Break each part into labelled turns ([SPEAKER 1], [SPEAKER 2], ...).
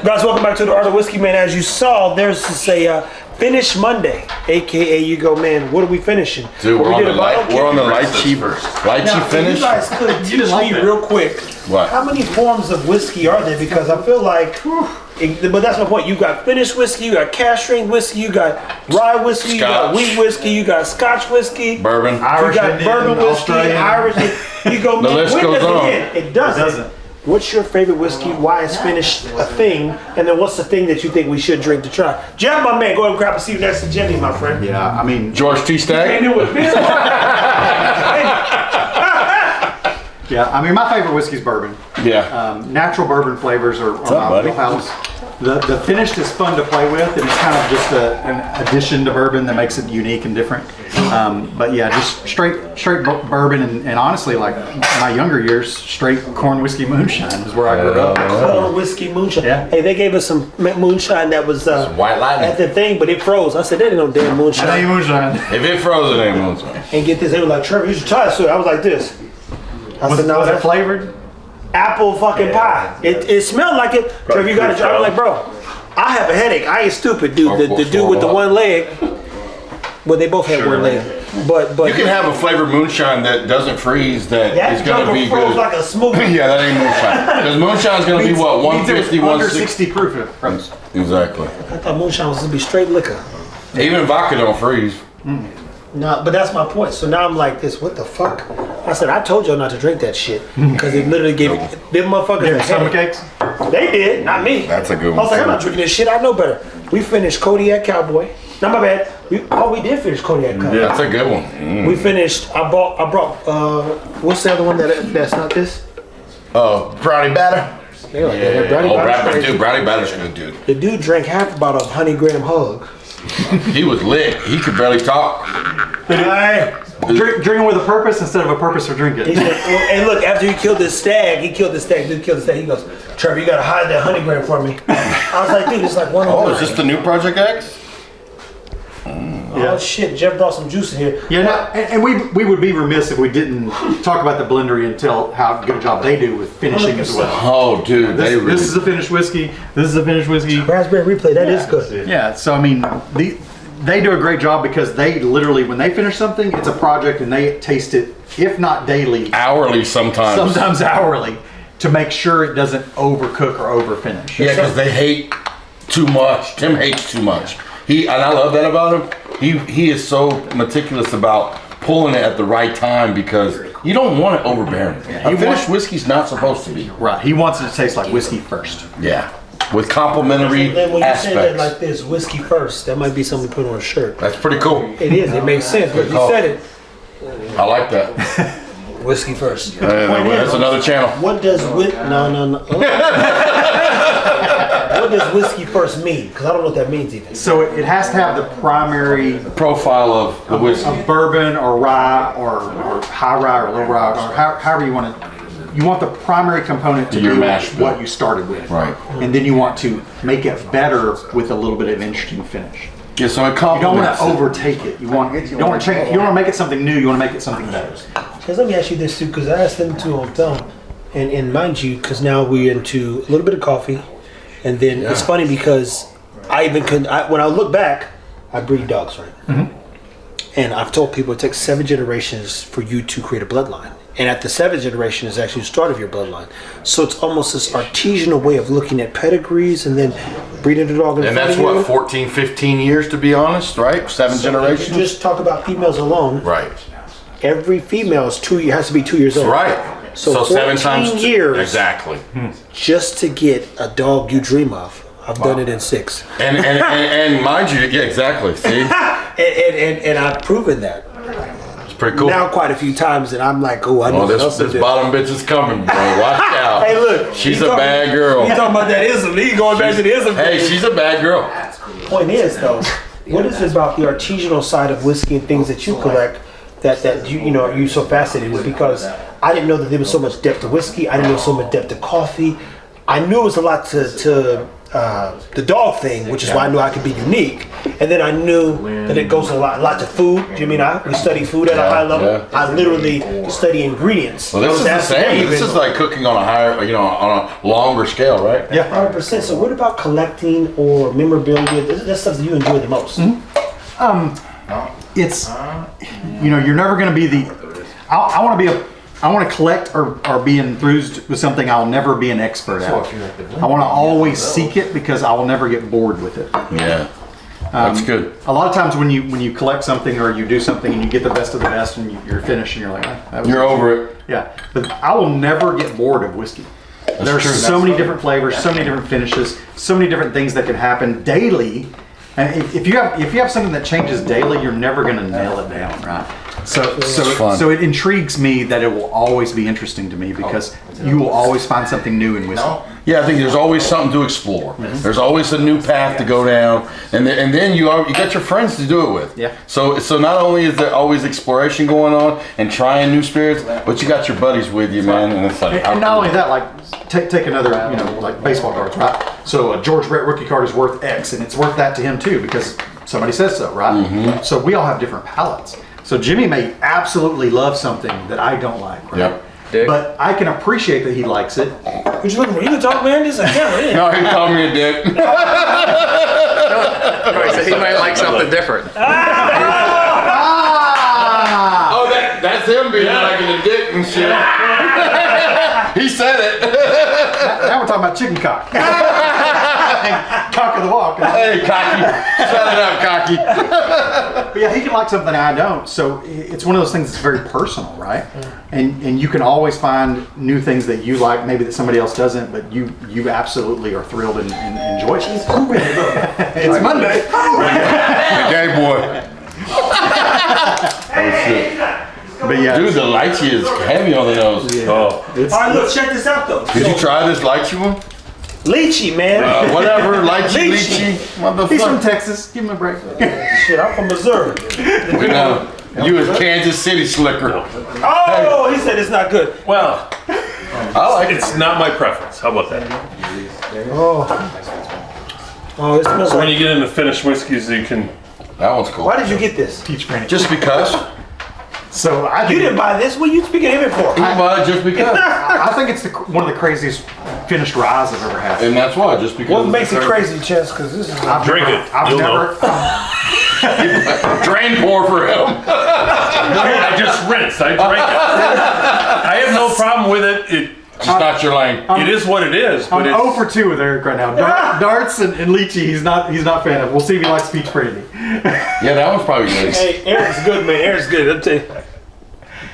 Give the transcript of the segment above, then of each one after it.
[SPEAKER 1] Guys, welcome back to the Art of Whiskey, man. As you saw, there's this Finish Monday, aka you go, man. What are we finishing?
[SPEAKER 2] Dude, we're on the lychee finish.
[SPEAKER 1] You guys could teach me real quick.
[SPEAKER 2] What?
[SPEAKER 1] How many forms of whiskey are there? Because I feel like, but that's my point. You got finished whiskey, you got cask strength whiskey, you got rye whiskey, you got wheat whiskey, you got Scotch whiskey,
[SPEAKER 2] bourbon,
[SPEAKER 1] you got bourbon whiskey, Irish. You go,
[SPEAKER 2] the list goes on.
[SPEAKER 1] It doesn't. What's your favorite whiskey? Why is finished a thing? And then what's the thing that you think we should drink to try? Jeff, my man, go ahead and grab a seat next to Jimmy, my friend.
[SPEAKER 3] Yeah, I mean...
[SPEAKER 2] George T. Stagg?
[SPEAKER 3] Yeah, I mean, my favorite whiskey's bourbon.
[SPEAKER 2] Yeah.
[SPEAKER 3] Natural bourbon flavors are my wheelhouse. The finished is fun to play with, and it's kind of just an addition to bourbon that makes it unique and different. But yeah, just straight bourbon, and honestly, like my younger years, straight corn whiskey moonshine is where I grew up.
[SPEAKER 1] Corn whiskey moonshine.
[SPEAKER 3] Yeah.
[SPEAKER 1] Hey, they gave us some moonshine that was
[SPEAKER 2] White Lightning
[SPEAKER 1] at the thing, but it froze. I said, that ain't no damn moonshine.
[SPEAKER 3] That ain't moonshine.
[SPEAKER 2] If it froze, it ain't moonshine.
[SPEAKER 1] And get this, they were like, Trevor, you should try this. So I was like this. I said, no,
[SPEAKER 3] was it flavored?
[SPEAKER 1] Apple fucking pie. It smelled like it. Trevor, you got to try. I was like, bro, I have a headache. I ain't stupid, dude. The dude with the one leg. Well, they both had one leg. But
[SPEAKER 2] you can have a flavored moonshine that doesn't freeze. That is going to be good.
[SPEAKER 1] Like a smoothie.
[SPEAKER 2] Yeah, that ain't moonshine. Because moonshine's going to be what, 150,
[SPEAKER 3] 160 proof.
[SPEAKER 2] Exactly.
[SPEAKER 1] I thought moonshine was going to be straight liquor.
[SPEAKER 2] Even vodka don't freeze.
[SPEAKER 1] No, but that's my point. So now I'm like this. What the fuck? I said, I told y'all not to drink that shit because it literally gave me them motherfuckers.
[SPEAKER 3] Stomach aches?
[SPEAKER 1] They did, not me.
[SPEAKER 2] That's a good one.
[SPEAKER 1] I was like, I'm not drinking this shit. I know better. We finished Kodiak Cowboy. No, my bad. We did finish Kodiak Cowboy.
[SPEAKER 2] Yeah, that's a good one.
[SPEAKER 1] We finished. I brought. What's the other one that's not this?
[SPEAKER 2] Brownie batter.
[SPEAKER 1] Yeah, like that.
[SPEAKER 2] Brownie batter's good, dude.
[SPEAKER 1] The dude drank half a bottle of 100-gram hug.
[SPEAKER 2] He was lit. He could barely talk.
[SPEAKER 3] Drinking with a purpose instead of a purpose for drinking.
[SPEAKER 1] He said, and look, after he killed this stag, he goes, Trevor, you gotta hide that 100-gram for me. I was like, dude, it's like one.
[SPEAKER 2] Oh, is this the new Project X?
[SPEAKER 1] Oh shit, Jeff brought some juice in here.
[SPEAKER 3] Yeah, no, and we would be remiss if we didn't talk about the blendery and tell how good a job they do with finishing as well.
[SPEAKER 2] Oh, dude,
[SPEAKER 3] this is a finished whiskey. This is a finished whiskey.
[SPEAKER 1] Raspberry Replay, that is good.
[SPEAKER 3] Yeah, so I mean, they do a great job because they literally, when they finish something, it's a project and they taste it, if not daily,
[SPEAKER 2] hourly sometimes
[SPEAKER 3] hourly, to make sure it doesn't overcook or overfinish.
[SPEAKER 2] Yeah, because they hate too much. Tim hates too much. And I love that about him. He is so meticulous about pulling it at the right time because you don't want it overbearing. A finished whiskey's not supposed to be.
[SPEAKER 3] Right. He wants it to taste like whiskey first.
[SPEAKER 2] Yeah. With complimentary
[SPEAKER 1] when you
[SPEAKER 2] aspects.
[SPEAKER 1] say that like this, whiskey first, that might be something to put on a shirt.
[SPEAKER 2] That's pretty cool.
[SPEAKER 1] It is. It makes sense. But you said it.
[SPEAKER 2] I like that.
[SPEAKER 1] Whiskey first.
[SPEAKER 2] That's another channel.
[SPEAKER 1] What does What does whiskey first mean? Because I don't know what that means even.
[SPEAKER 3] So it has to have the primary
[SPEAKER 2] profile of the whiskey.
[SPEAKER 3] Of bourbon or rye or high rye or low rye or however you want it. You want the primary component to be what you started with.
[SPEAKER 2] Right.
[SPEAKER 3] And then you want to make it better with a little bit of interesting finish.
[SPEAKER 2] Yeah, so it
[SPEAKER 3] you don't want
[SPEAKER 2] complements
[SPEAKER 3] to overtake it. You don't want to change. You don't want to make it something new. You want to make it something better.
[SPEAKER 1] Because let me ask you this too, because I asked them to on film, and mind you, because now we're into a little bit of coffee, and then it's funny because when I look back, I breed dogs, right? Mm-hmm. And I've told people it takes 7 generations for you to create a bloodline. And at the 7th generation is actually the start of your bloodline. So it's almost this artisanal way of looking at pedigrees and then breeding the dog in front of you.
[SPEAKER 2] And that's what, 14, 15 years to be honest, right? 7 generations?
[SPEAKER 1] If you just talk about females alone.
[SPEAKER 2] Right.
[SPEAKER 1] Every female has to be 2 years old.
[SPEAKER 2] Right.
[SPEAKER 1] So
[SPEAKER 2] 7 times
[SPEAKER 1] years.
[SPEAKER 2] Exactly.
[SPEAKER 1] Just to get a dog you dream of. I've done it in 6.
[SPEAKER 2] And mind you, yeah, exactly. See?
[SPEAKER 1] and I've proven that.
[SPEAKER 2] Pretty cool.
[SPEAKER 1] Now quite a few times, and I'm like, oh, I know
[SPEAKER 2] this bottom bitch is coming, bro. Watch out.
[SPEAKER 1] Hey, look,
[SPEAKER 2] she's a bad girl.
[SPEAKER 1] You talking about that ism? He going back to the ism.
[SPEAKER 2] Hey, she's a bad girl.
[SPEAKER 1] Point is though, what is it about the artisanal side of whiskey and things that you collect that you're so fascinated with? Because I didn't know that there was so much depth to whiskey. I didn't know so much depth to coffee. I knew it was a lot to the dog thing, which is why I knew I could be unique. And then I knew that it goes a lots of food. Jimmy and we study food at a high level.
[SPEAKER 2] Yeah.
[SPEAKER 1] I literally study ingredients.
[SPEAKER 2] Well, this is the same. This is like cooking on a higher, on a longer scale, right?
[SPEAKER 3] Yeah.
[SPEAKER 1] 100%. So what about collecting or memorabilia? That's stuff that you enjoy the most.
[SPEAKER 3] It's, you're never going to be I want to collect or be enthused with something I'll never be an expert at. I want to always seek it because I will never get bored with it.
[SPEAKER 2] Yeah. That's good.
[SPEAKER 3] A lot of times when you collect something or you do something and you get the best of the best and you're finished and you're like,
[SPEAKER 2] you're over it.
[SPEAKER 3] Yeah, but I will never get bored of whiskey. There's
[SPEAKER 2] true.
[SPEAKER 3] so many different flavors, so many different finishes, so many different things that can happen daily. And if you have something that changes daily, you're never going to nail it down, right? So it intrigues me that it will always be interesting to me because you will always find something new in whiskey.
[SPEAKER 2] Yeah, I think there's always something to explore. There's always a new path to go down, and then you got your friends to do it with.
[SPEAKER 3] Yeah.
[SPEAKER 2] So not only is there always exploration going on and trying new spirits, but you got your buddies with you, man. And it's like,
[SPEAKER 3] and not only that, like take another, like baseball cards, right? So a George Brett rookie card is worth X, and it's worth that to him too because somebody says so, right?
[SPEAKER 2] Mm-hmm.
[SPEAKER 3] So we all have different palates. So Jimmy may absolutely love something that I don't like, right?
[SPEAKER 2] Yep.
[SPEAKER 4] Dick.
[SPEAKER 3] But I can appreciate that he likes it.
[SPEAKER 1] What you looking for? You can talk, man. This is a camera. Yeah.
[SPEAKER 2] No, he called me a dick.
[SPEAKER 4] Right, so he might like something different.
[SPEAKER 2] Oh, that's him being like a dick and shit. He said it.
[SPEAKER 3] Now we're talking about chicken cock. Cock of the walk.
[SPEAKER 2] Hey, cocky. Shut it up, cocky.
[SPEAKER 3] But yeah, he can like something I don't. So it's one of those things that's very personal, right? And you can always find new things that you like, maybe that somebody else doesn't, but you absolutely are thrilled and enjoy it. It's Monday.
[SPEAKER 2] The gay boy. Oh, shit.
[SPEAKER 3] But yeah,
[SPEAKER 2] Dude, the lychee is heavy on the nose.
[SPEAKER 3] Yeah.
[SPEAKER 1] All right, look, check this out though.
[SPEAKER 2] Did you try this lychee one?
[SPEAKER 1] Lychee, man.
[SPEAKER 2] Whatever, lychee,
[SPEAKER 1] Lychee.
[SPEAKER 2] motherfucker.
[SPEAKER 3] he's from Texas. Give him a break.
[SPEAKER 1] Shit, I'm from Missouri.
[SPEAKER 2] We know. You was Kansas City slicker.
[SPEAKER 1] Oh, he said it's not good.
[SPEAKER 5] Well,
[SPEAKER 2] I like it.
[SPEAKER 5] it's not my preference. How about that?
[SPEAKER 1] Oh, it smells
[SPEAKER 5] When
[SPEAKER 1] like.
[SPEAKER 5] you get into finished whiskeys, you can.
[SPEAKER 2] That one's cool.
[SPEAKER 1] Why did you get this?
[SPEAKER 3] Peach brandy.
[SPEAKER 2] Just because?
[SPEAKER 3] So I
[SPEAKER 1] You
[SPEAKER 3] think,
[SPEAKER 1] didn't buy this. What are you speaking of it for?
[SPEAKER 2] Just because.
[SPEAKER 3] I think it's one of the craziest finished ryes I've ever had.
[SPEAKER 2] And that's why, just because.
[SPEAKER 1] What makes it crazy, Chess? Because this is.
[SPEAKER 5] Drink it.
[SPEAKER 3] I've
[SPEAKER 5] You'll
[SPEAKER 3] never.
[SPEAKER 2] Drain pour for him.
[SPEAKER 5] I just rinsed. I drank it. I have no problem with it.
[SPEAKER 2] Just not your lane.
[SPEAKER 5] It is what it is.
[SPEAKER 3] I'm
[SPEAKER 5] But
[SPEAKER 3] 0
[SPEAKER 5] it's,
[SPEAKER 3] for 2 with Eric right now. Darts and lychee, he's not a fan of. We'll see if he likes peach brandy.
[SPEAKER 2] Yeah, that one's probably good.
[SPEAKER 1] Hey, Eric's good, man. Eric's good. I'll tell you.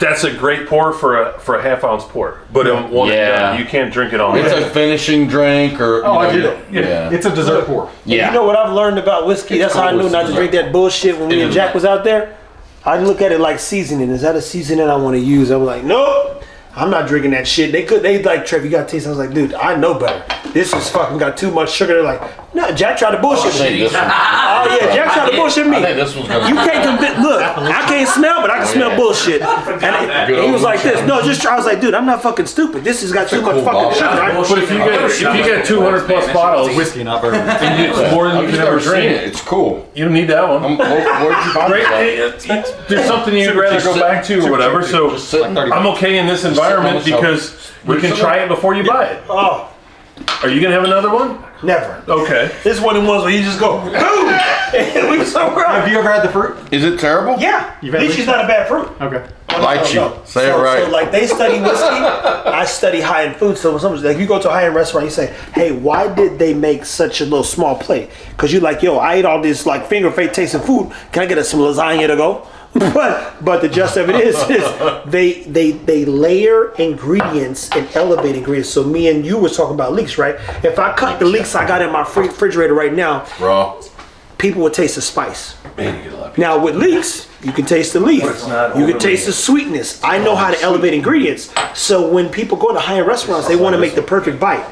[SPEAKER 5] that's a great pour for a half-ounce pour. But you can't drink it all
[SPEAKER 2] It's
[SPEAKER 5] day.
[SPEAKER 2] a finishing drink or.
[SPEAKER 3] Oh, I
[SPEAKER 2] you
[SPEAKER 3] did
[SPEAKER 2] know,
[SPEAKER 3] it.
[SPEAKER 2] Yeah.
[SPEAKER 3] It's a dessert pour.
[SPEAKER 2] Yeah.
[SPEAKER 1] You know what I've learned about whiskey? That's how I knew not to drink that bullshit when me and Jack was out there. I look at it like seasoning. Is that a seasoning I want to use? I'm like, nope. I'm not drinking that shit. They like, Trev, you got to taste. I was like, dude, I know better. This is fucking got too much sugar. They're like, no, Jack tried to bullshit me.
[SPEAKER 2] This one.
[SPEAKER 1] Oh yeah, Jack tried to bullshit me.
[SPEAKER 2] I think this one's gonna.
[SPEAKER 1] You can't convince. Look, I can't smell, but I can smell bullshit. And he was like this. No, just try. I was like, dude, I'm not fucking stupid. This has got too much fucking sugar.
[SPEAKER 5] But if you get 200 plus bottles,
[SPEAKER 3] Whiskey, not bourbon.
[SPEAKER 5] and it's more than you
[SPEAKER 2] I've
[SPEAKER 5] can
[SPEAKER 2] never
[SPEAKER 5] ever
[SPEAKER 2] seen
[SPEAKER 5] drink,
[SPEAKER 2] it. It's cool.
[SPEAKER 5] you don't need that one.
[SPEAKER 2] Where'd you find it?
[SPEAKER 5] There's something you'd rather go back to or whatever. So
[SPEAKER 2] Just sitting.
[SPEAKER 5] I'm okay in this environment because you can try it before you buy it.
[SPEAKER 1] Oh,
[SPEAKER 5] Are you gonna have another one?
[SPEAKER 1] never.
[SPEAKER 5] Okay.
[SPEAKER 1] This is one of the ones where you just go, boom, and we somewhere else.
[SPEAKER 3] Have you ever had the fruit?
[SPEAKER 2] Is it terrible?
[SPEAKER 1] Yeah,
[SPEAKER 3] You've had
[SPEAKER 1] lychee's
[SPEAKER 3] lychee?
[SPEAKER 1] not a bad fruit.
[SPEAKER 3] Okay.
[SPEAKER 2] Lychee. Say it right.
[SPEAKER 1] So like they study whiskey, I study high-end food. So when someone's like, you go to a high-end restaurant, you say, hey, why did they make such a little small plate? Because you're like, yo, I ate all this like finger fake tasting food. Can I get some lasagna to go? But the gist of it is they layer ingredients and elevate ingredients. So me and you was talking about leeks, right? If I cut the leeks I got in my refrigerator right now,
[SPEAKER 2] Raw.
[SPEAKER 1] people would taste the spice. Now with leeks, you can taste the leaf. You can taste the sweetness. I know how to elevate ingredients. So when people go to high-end restaurants, they want to make the perfect bite.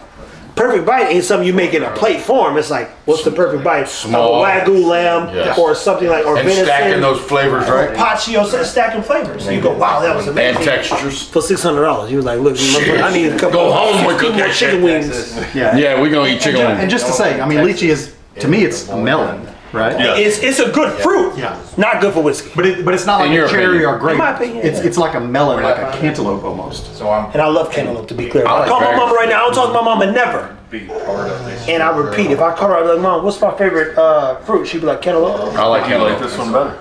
[SPEAKER 1] perfect bite ain't something you make in a plate form. It's like, what's the perfect bite?
[SPEAKER 2] Small.
[SPEAKER 1] Of a Wagyu lamb or something like, or
[SPEAKER 2] And
[SPEAKER 1] venison.
[SPEAKER 2] stacking those flavors, right?
[SPEAKER 1] Paccio, stacking flavors. You go, wow, that was amazing.
[SPEAKER 2] And textures.
[SPEAKER 1] For $600, you was like, look, I need a couple.
[SPEAKER 2] Go home with
[SPEAKER 1] 15 more chicken wings.
[SPEAKER 2] Yeah, we're gonna eat chicken
[SPEAKER 3] And
[SPEAKER 2] wings.
[SPEAKER 3] just to say, I mean, lychee is, to me, it's a melon, right?
[SPEAKER 5] Yeah.
[SPEAKER 1] It's a good fruit.
[SPEAKER 3] Yeah.
[SPEAKER 1] Not good for whiskey.
[SPEAKER 3] But it's not
[SPEAKER 2] In
[SPEAKER 3] like
[SPEAKER 2] your
[SPEAKER 3] a cherry
[SPEAKER 2] opinion.
[SPEAKER 3] or grape.
[SPEAKER 1] In my opinion,
[SPEAKER 3] It's like a melon, like a cantaloupe almost.
[SPEAKER 1] And I love cantaloupe, to be clear.
[SPEAKER 2] I
[SPEAKER 1] I
[SPEAKER 2] like
[SPEAKER 1] call my
[SPEAKER 2] berries.
[SPEAKER 1] mama right now. I don't talk to my mama never. And I repeat, if I call her, I'm like, Mom, what's my favorite fruit? She'd be like, cantaloupe.
[SPEAKER 2] I like
[SPEAKER 5] I like
[SPEAKER 2] cantaloupe.
[SPEAKER 5] this one better.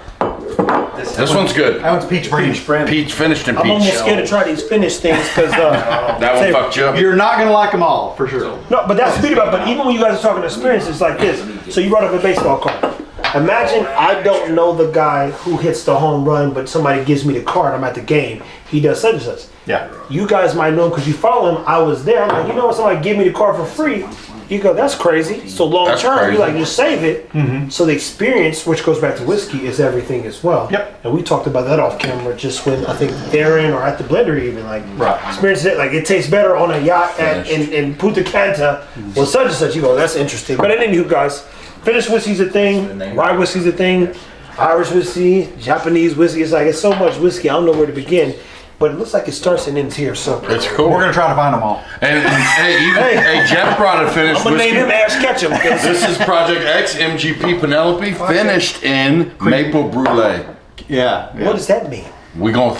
[SPEAKER 2] This one's good.
[SPEAKER 3] That one's peach brandy.
[SPEAKER 2] Peach finished in
[SPEAKER 1] I'm almost
[SPEAKER 2] peach.
[SPEAKER 1] scared to try these finished things because
[SPEAKER 2] That one fucked you up.
[SPEAKER 3] You're not gonna like them all, for sure.
[SPEAKER 1] no, but that's the beauty about it. But even when you guys are talking experiences like this, so you brought up a baseball card. Imagine I don't know the guy who hits the home run, but somebody gives me the card. I'm at the game. He does such and such.
[SPEAKER 3] Yeah.
[SPEAKER 1] You guys might know him because you follow him. I was there. I'm like, you know what? Somebody give me the card for free. You go, that's crazy. So long
[SPEAKER 2] That's
[SPEAKER 1] term, you
[SPEAKER 2] crazy.
[SPEAKER 1] like you save it. So the experience, which goes back to whiskey, is everything as well.
[SPEAKER 3] Yep.
[SPEAKER 1] And we talked about that off camera just when I think Darren or at the blender even like
[SPEAKER 3] Right.
[SPEAKER 1] experience it. Like it tastes better on a yacht in Punta Cana or such and such. You go, that's interesting. But anywho, guys, finished whiskey's a thing. Rye whiskey's a thing. Irish whiskey, Japanese whiskey. It's like it's so much whiskey. I don't know where to begin. But it looks like it starts and ends here. So
[SPEAKER 2] It's cool.
[SPEAKER 3] We're gonna try to find them all.
[SPEAKER 2] And hey, Jeff brought a finished
[SPEAKER 1] I'm gonna name him
[SPEAKER 2] whiskey.
[SPEAKER 1] Ash Ketchum.
[SPEAKER 2] This is Project X MGP Penelope, finished in maple brulee.
[SPEAKER 3] Yeah.
[SPEAKER 1] What does that mean?
[SPEAKER 2] We gonna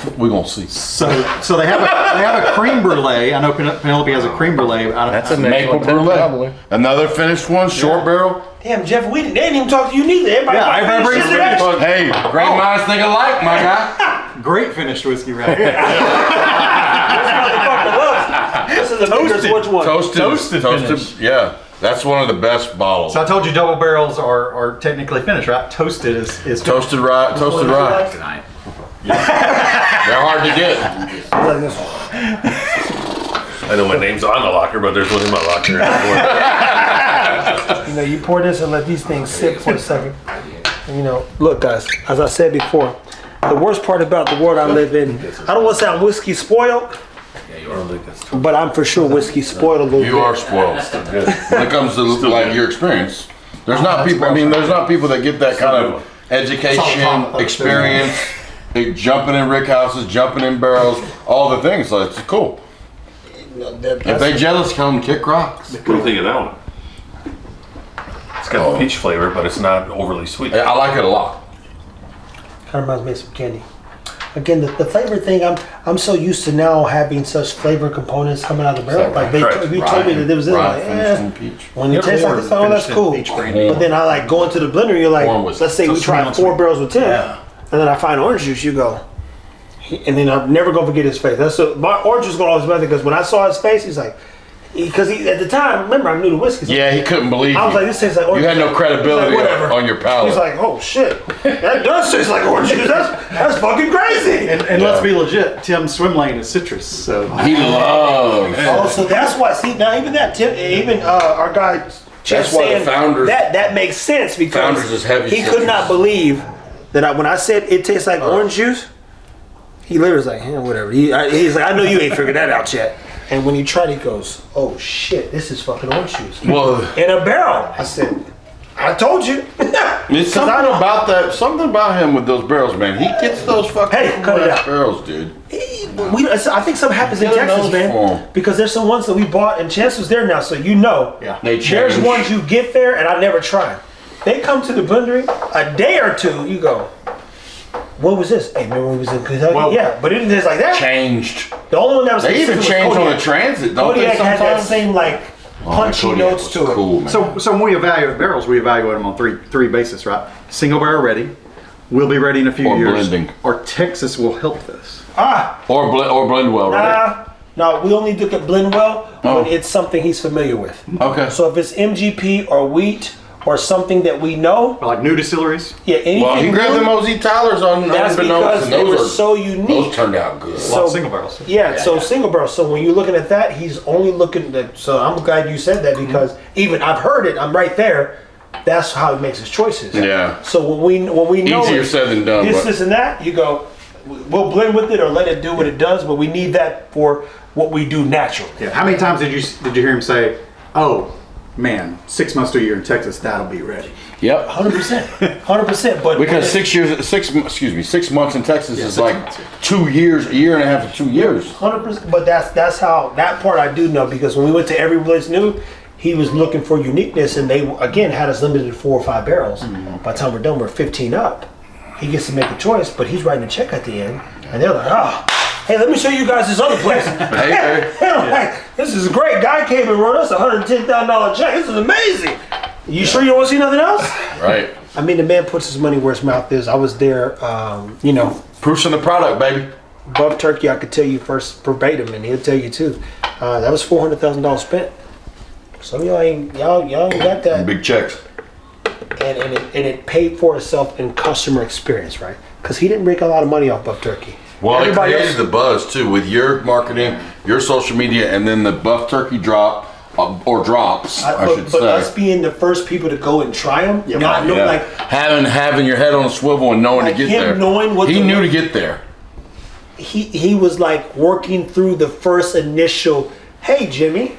[SPEAKER 2] see.
[SPEAKER 3] So they have a cream brulee. I know Penelope has a cream brulee.
[SPEAKER 4] That's a
[SPEAKER 2] Maple brulee. Another finished one, short barrel.
[SPEAKER 1] Damn, Jeff, they didn't even talk to you neither. Everybody
[SPEAKER 3] Yeah, everybody's
[SPEAKER 1] shit to that.
[SPEAKER 3] finished.
[SPEAKER 2] Hey, great minds think alike, my guy.
[SPEAKER 3] great finished whiskey right here.
[SPEAKER 1] This is a toasted. Which one?
[SPEAKER 2] Toasted
[SPEAKER 3] finish.
[SPEAKER 2] Yeah, that's one of the best bottles.
[SPEAKER 3] So I told you double barrels are technically finished, right? Toasted is
[SPEAKER 2] Toasted rye.
[SPEAKER 4] Tonight.
[SPEAKER 2] They're hard to get.
[SPEAKER 1] Like this one.
[SPEAKER 5] I know my name's on the locker, but there's one in my locker.
[SPEAKER 1] You know, you pour this and let these things sit for a second. You know, look, guys, as I said before, the worst part about the world I live in, I don't want to sound whiskey spoiled, but I'm for sure whiskey spoiled a little bit.
[SPEAKER 2] You are spoiled. When it comes to like your experience, there's not people. I mean, there's not people that get that kind of education, experience, they jumping in rick houses, jumping in barrels, all the things. So it's cool. If they jealous, come kick rocks.
[SPEAKER 5] What do you think of that one? It's got the peach flavor, but it's not overly sweet.
[SPEAKER 2] I like it a lot.
[SPEAKER 1] Kind of reminds me of some candy. Again, the flavor thing, I'm so used to now having such flavor components coming out of the barrel. Like if you told me that there was this, I'm like, when it tastes like this, oh, that's cool. But then I like go into the blender, you're like, let's say we try 4 barrels with Tim, and then I find orange juice, you go, and then I'm never gonna forget his face. That's my orange juice gonna always matter because when I saw his face, he's like, because he at the time, remember I'm new to whiskey.
[SPEAKER 2] Yeah, he couldn't believe
[SPEAKER 1] I was
[SPEAKER 2] you.
[SPEAKER 1] like, this tastes like orange
[SPEAKER 2] You had no
[SPEAKER 1] juice.
[SPEAKER 2] credibility
[SPEAKER 1] He's like, whatever.
[SPEAKER 2] on your palate.
[SPEAKER 1] He's like, oh shit, that does taste like orange juice. That's fucking crazy.
[SPEAKER 3] And let's be legit, Tim's swim lane is citrus, so
[SPEAKER 2] He loves.
[SPEAKER 1] Oh, so that's why. See, now even that, Tim, even our guy,
[SPEAKER 2] That's why the Founders-
[SPEAKER 1] that makes sense because
[SPEAKER 2] Founders is heavy
[SPEAKER 1] he could
[SPEAKER 2] citrus.
[SPEAKER 1] not believe that when I said it tastes like orange juice, he literally was like, yeah, whatever. He's like, I know you ain't figured that out yet. And when he tried, he goes, oh shit, this is fucking orange juice
[SPEAKER 2] Well,
[SPEAKER 1] in a barrel. I said, I told you.
[SPEAKER 2] it's something about that. Something about him with those barrels, man. He gets those fucking
[SPEAKER 1] Hey, cut it out.
[SPEAKER 2] barrels, dude.
[SPEAKER 1] I think something happens in
[SPEAKER 2] Get a
[SPEAKER 1] Texas,
[SPEAKER 2] nose
[SPEAKER 1] man,
[SPEAKER 2] for 'em.
[SPEAKER 1] because there's some ones that we bought, and Chancellor's there now, so you know.
[SPEAKER 3] yeah.
[SPEAKER 2] They
[SPEAKER 1] There's
[SPEAKER 2] change.
[SPEAKER 1] ones you get there and I never tried. They come to the blendery a day or two. You go, what was this? Hey, remember when we was in Kentucky?
[SPEAKER 3] Well-
[SPEAKER 1] yeah, but it didn't taste like that.
[SPEAKER 2] Changed.
[SPEAKER 1] The only one that was
[SPEAKER 2] They even
[SPEAKER 1] consistent
[SPEAKER 2] change
[SPEAKER 1] was
[SPEAKER 2] on the
[SPEAKER 1] Kodiak.
[SPEAKER 2] transit, don't they?
[SPEAKER 1] Kodiak had that
[SPEAKER 2] Sometimes.
[SPEAKER 1] same like punchy
[SPEAKER 2] Kodiak
[SPEAKER 1] notes
[SPEAKER 2] was
[SPEAKER 1] to it.
[SPEAKER 2] cool, man.
[SPEAKER 3] So when we evaluate barrels, we evaluate them on three bases, right? Single barrel ready, will be ready in a few
[SPEAKER 2] Or
[SPEAKER 3] years,
[SPEAKER 2] blending.
[SPEAKER 3] or Texas will help this.
[SPEAKER 2] or blend well, right?
[SPEAKER 1] No, we only look at blend well
[SPEAKER 2] Oh.
[SPEAKER 1] when it's something he's familiar with.
[SPEAKER 2] Okay.
[SPEAKER 1] So if it's MGP or wheat or something that we know,
[SPEAKER 3] Like new distilleries.
[SPEAKER 1] yeah, anything
[SPEAKER 2] Well, he grabbed
[SPEAKER 1] new,
[SPEAKER 2] them OZ Tyler's on
[SPEAKER 1] that's
[SPEAKER 2] unbeknownst,
[SPEAKER 1] because
[SPEAKER 2] and
[SPEAKER 1] they were
[SPEAKER 2] those
[SPEAKER 1] so unique.
[SPEAKER 2] those turned out good.
[SPEAKER 3] Well, single barrels.
[SPEAKER 1] Yeah, so single barrel. So when you're looking at that, he's only looking at. So I'm glad you said that because even I've heard it. I'm right there. That's how he makes his choices.
[SPEAKER 2] Yeah.
[SPEAKER 1] So when we know
[SPEAKER 2] Easier
[SPEAKER 1] it,
[SPEAKER 2] said than done,
[SPEAKER 1] this,
[SPEAKER 2] but-
[SPEAKER 1] this, and that, you go. We'll blend with it or let it do what it does, but we need that for what we do naturally.
[SPEAKER 3] Yeah. How many times did you hear him say, Oh, man, 6 months to a year in Texas, that'll be ready.
[SPEAKER 2] Yep.
[SPEAKER 1] 100%. 100%. But
[SPEAKER 2] Because 6 months in Texas is like 2 years, a year and a half to 2 years.
[SPEAKER 1] 100%. But that's how, that part I do know, because when we went to Every Place New, he was looking for uniqueness, and they again had us limited to 4 or 5 barrels. By the time we're done, we're 15 up. He gets to make a choice, but he's writing a check at the end, and they're like, hey, let me show you guys this other place.
[SPEAKER 2] Hey.
[SPEAKER 1] Like, this is great. Guy came and wrote us a $110,000 check. This is amazing. You sure you don't want to see nothing else?
[SPEAKER 2] Right.
[SPEAKER 1] I mean, the man puts his money where his mouth is. I was there,
[SPEAKER 2] Proofs in the product, baby.
[SPEAKER 1] Buff Turkey, I could tell you first verbatim, and he'll tell you too. That was $400,000 spent. Some of y'all ain't got that.
[SPEAKER 2] Big checks.
[SPEAKER 1] And it paid for itself in customer experience, right? Because he didn't make a lot of money off Buff Turkey.
[SPEAKER 2] Well, it
[SPEAKER 1] Everybody
[SPEAKER 2] created
[SPEAKER 1] else-
[SPEAKER 2] the buzz too with your marketing, your social media, and then the Buff Turkey drop or drops, I should
[SPEAKER 1] but
[SPEAKER 2] say.
[SPEAKER 1] us being the first people to go and try them, like
[SPEAKER 2] having your head on a swivel and knowing
[SPEAKER 1] Like
[SPEAKER 2] to get
[SPEAKER 1] him
[SPEAKER 2] there.
[SPEAKER 1] knowing what
[SPEAKER 2] he
[SPEAKER 1] the-
[SPEAKER 2] knew to get there.
[SPEAKER 1] he was like working through the first initial, hey Jimmy,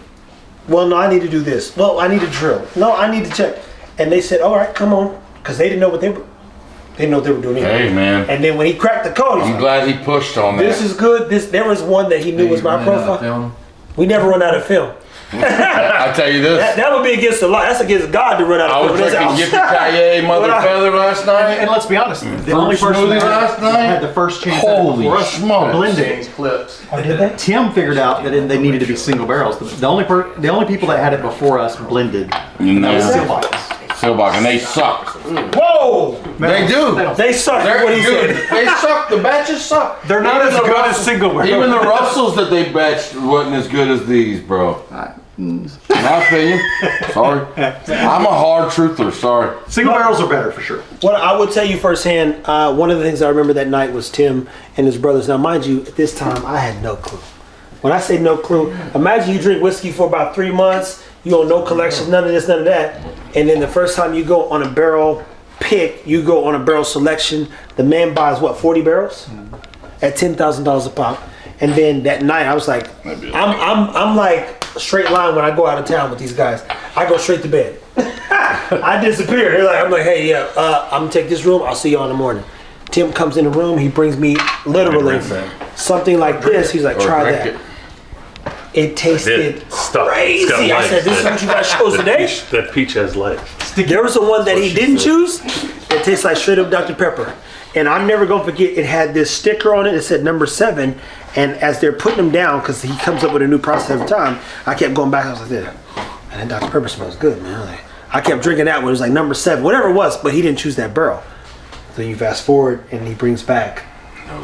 [SPEAKER 1] well no, I need to do this. Well, I need to drill. No, I need to check. And they said, all right, come on, because they didn't know what they were doing either.
[SPEAKER 2] Hey man,
[SPEAKER 1] And then when he cracked the code, he's
[SPEAKER 2] I'm
[SPEAKER 1] like,
[SPEAKER 2] glad he pushed on that.
[SPEAKER 1] this is good. There was one that he knew was my profile. We never run out of film.
[SPEAKER 2] I tell you this.
[SPEAKER 1] That would be against the law. That's against God to run out
[SPEAKER 2] I
[SPEAKER 1] of
[SPEAKER 2] was
[SPEAKER 1] film.
[SPEAKER 2] drinking Yippee-Ki-Yay Mother Feather last night.
[SPEAKER 3] And let's be honest, the only person
[SPEAKER 2] smoothie
[SPEAKER 3] that
[SPEAKER 2] last night?
[SPEAKER 3] had the first chance
[SPEAKER 2] Holy
[SPEAKER 3] for us
[SPEAKER 2] smokes.
[SPEAKER 3] blending.
[SPEAKER 5] Clips.
[SPEAKER 1] Oh, did they?
[SPEAKER 3] Tim figured out that they needed to be single barrels. The only people that had it before us blended.
[SPEAKER 2] No.
[SPEAKER 3] Stillbox.
[SPEAKER 2] Silbach, and they suck.
[SPEAKER 1] Whoa!
[SPEAKER 2] They do.
[SPEAKER 1] They suck.
[SPEAKER 2] They're
[SPEAKER 1] What he
[SPEAKER 2] good.
[SPEAKER 1] said.
[SPEAKER 2] They suck. The batches suck.
[SPEAKER 3] They're not as
[SPEAKER 2] the
[SPEAKER 3] good as
[SPEAKER 2] Russell-
[SPEAKER 3] single barrel.
[SPEAKER 2] Even the Russells that they batched wasn't as good as these, bro. In my opinion. Sorry. I'm a hard truther. Sorry.
[SPEAKER 3] Single barrels are better for sure.
[SPEAKER 1] What I will tell you firsthand, one of the things I remember that night was Tim and his brothers. Now, mind you, at this time, I had no clue. When I say no clue, imagine you drink whiskey for about 3 months, you own no collection, none of this, none of that, and then the first time you go on a barrel pick, you go on a barrel selection, the man buys, what, 40 barrels? At $10,000 a pop. And then that night, I was like, I'm like straight line when I go out of town with these guys. I go straight to bed. I disappear. I'm like, hey, yeah, I'm gonna take this room. I'll see you in the morning. Tim comes in the room. He brings me literally something like this. He's like, try that. It tasted crazy.
[SPEAKER 5] It's got
[SPEAKER 1] I
[SPEAKER 5] legs.
[SPEAKER 1] said, this is what you guys chose today?
[SPEAKER 5] That peach has legs.
[SPEAKER 1] There was the one that he didn't choose. It tastes like straight up Dr. Pepper. And I'm never gonna forget, it had this sticker on it. It said number 7. And as they're putting them down, because he comes up with a new process every time, I kept going back. I was like, this. And that Dr. Pepper smells good, man. I kept drinking that one. It was like number 7, whatever it was, but he didn't choose that barrel. So you fast forward, and he brings back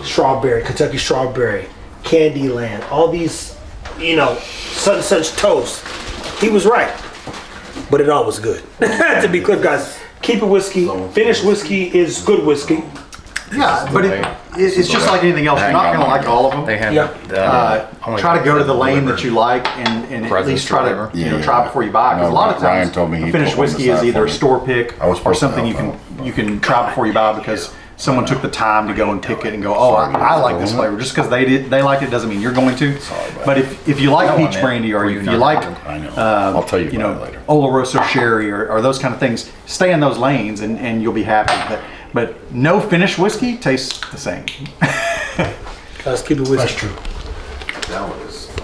[SPEAKER 1] strawberry, Kentucky strawberry, Candyland, all these, such and such toast. He was right, but it all was good. To be clear, guys, keep it whiskey. Finished whiskey is good whiskey.
[SPEAKER 3] Yeah, but it's just like anything else. You're not going to like all of them.
[SPEAKER 4] They have
[SPEAKER 3] Try to go to the lane that you like and at least try to try before you buy. Because a lot of
[SPEAKER 2] Ryan
[SPEAKER 3] times
[SPEAKER 2] told me he
[SPEAKER 3] a finished
[SPEAKER 2] put one
[SPEAKER 3] whiskey is
[SPEAKER 2] aside
[SPEAKER 3] either
[SPEAKER 2] for
[SPEAKER 3] a
[SPEAKER 2] me.
[SPEAKER 3] store pick
[SPEAKER 2] I was
[SPEAKER 3] or
[SPEAKER 2] supposed to
[SPEAKER 3] something
[SPEAKER 2] help
[SPEAKER 3] you can try before you buy because someone took the time to go and pick it and go, oh, I like this flavor. Just because they like it doesn't mean you're going to. But if you like peach brandy or if you like
[SPEAKER 2] I know. I'll tell you about it later.
[SPEAKER 3] Oloroso sherry or those kind of things, stay in those lanes and you'll be happy. But no finished whiskey tastes the same.
[SPEAKER 1] Guys, keep it whiskey.
[SPEAKER 3] That's true.